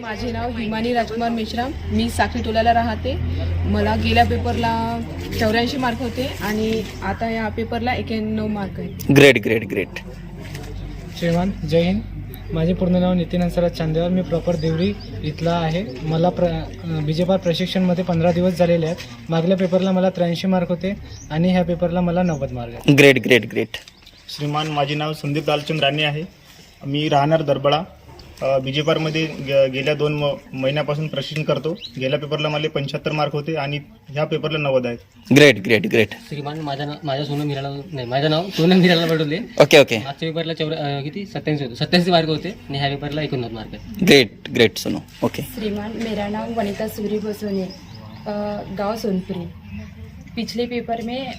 माझे नाव हिमानी राजकुमार मेश्राम, मी साखरी टोल्याला राहते. मला गेल्या पेपरला 84 मार्क होते आणि आता या पेपरला 91 मार्क आहेत. Great great great. श्रीमान जय हिंद. माझे पूर्ण नाव नितीन हंसराज चांदेवार. मी प्रॉपर देवरी इथला आहे. मला बीजेपार प्रशिक्षणमध्ये 15 दिवस झालेले आहेत. मागल्या पेपरला मला 83 मार्क होते आणि ह्या पेपरला मला 90 मार्क आहेत. Great great great. श्रीमान माझे नाव संदीप लालचंद राणे आहे. मी राहणार दरबळा. बीजेपारमध्ये गेल्या 2 महिन्यापासून प्रशिक्षण करतो. गेल्या पेपरला मला 75 मार्क होते आणि ह्या पेपरला 90 आहेत. Great great great. श्रीमान माझं सोनम मिराला नाही, माझं नाव सोनम मिराला पडवले. Okay okay. मागच्या पेपरला 87 होते, 87 मार्क होते आणि ह्या पेपरला 89 मार्क आहेत. Great great Sonu. ओके. श्रीमान मेरा नाम वनिता सूरी बोसोने, गांव सोनपुरी. पिछले पेपर में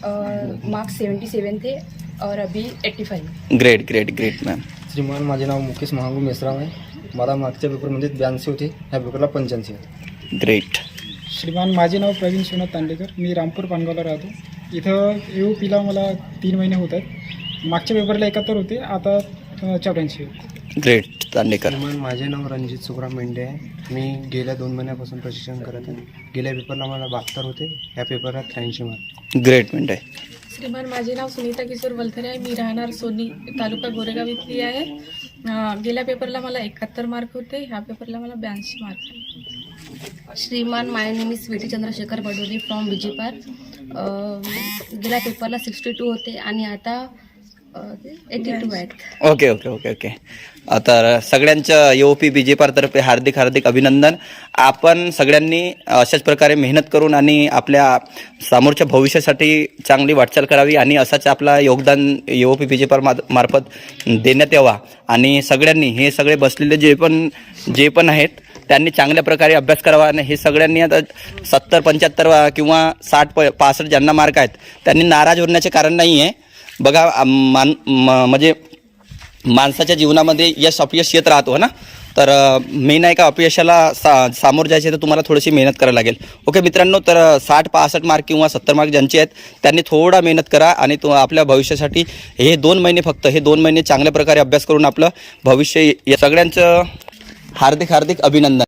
मार्क्स 77 थे और अभी 85. Great great great ma'am. श्रीमान माझे नाव मुकेश महांगू मेश्राम आहे. मला मागच्या पेपरमध्ये 82 होते, ह्या पेपरला 85 आहेत. ग्रेट. श्रीमान माझे नाव प्रवीण शिवनाथ तांडेकर. मी रामपूर पानगावला राहतो. इथं UPला मला 3 महिने होत आहेत. मागच्या पेपरला 71 होते, आता 84 होते. ग्रेट तांडेकर. श्रीमान माझे नाव रणजित सुखराम मेंढे आहे. मी गेल्या 2 महिन्यापासून प्रशिक्षण करत आहे. गेल्या पेपरला मला 72 होते, ह्या पेपरला 83 मार्क. ग्रेट मिनट आहे. श्रीमान माझे नाव सुनीता किशोर वलथरे आहे. मी राहणार सोनी तालुका गोरेगाव इथली आहे. गेल्या पेपरला मला 71 मार्क होते, ह्या पेपरला मला 82 मार्क. श्रीमान my name is Sweety Chandrashekhar Badoli from Bijepar. गेल्या पेपरला 62 होते आणि आता 82 आहेत. Okay okay okay okay. आता सगळ्यांच्या UP बीजेपारतर्फे हार्दिक हार्दिक अभिनंदन. आपण सगळ्यांनी अशाच प्रकारे मेहनत करून आणि आपल्या समोरच्या भविष्यासाठी चांगली वाटचाल करावी आणि असाच आपला योगदान UP बीजेपार मार्फत देण्यात यावा. आणि सगळ्यांनी हे सगळे बसलेले जे पण आहेत त्यांनी चांगल्या प्रकारे अभ्यास करावा. आणि हे सगळ्यांनी आता 70 75 किंवा 60 65 ज्यांना मार्क आहेत त्यांनी नाराज होण्याचे कारण नाही आहे. बघा म्हणजे माणसाच्या जीवनामध्ये यश अपयश येत राहतो ना, तर मेन आहे का अपयशाला सामोरं जायचे तर तुम्हाला थोडीशी मेहनत करायला लागेल. ओके मित्रांनो, तर 60 65 मार्क किंवा 70 मार्क ज्यांचे आहेत त्यांनी थोडा मेहनत करा आणि तो आपल्या भविष्यासाठी हे 2 महिने फक्त हे 2 महिने चांगल्या प्रकारे अभ्यास करून आपलं भविष्य. या सगळ्यांचं हार्दिक हार्दिक अभिनंदन.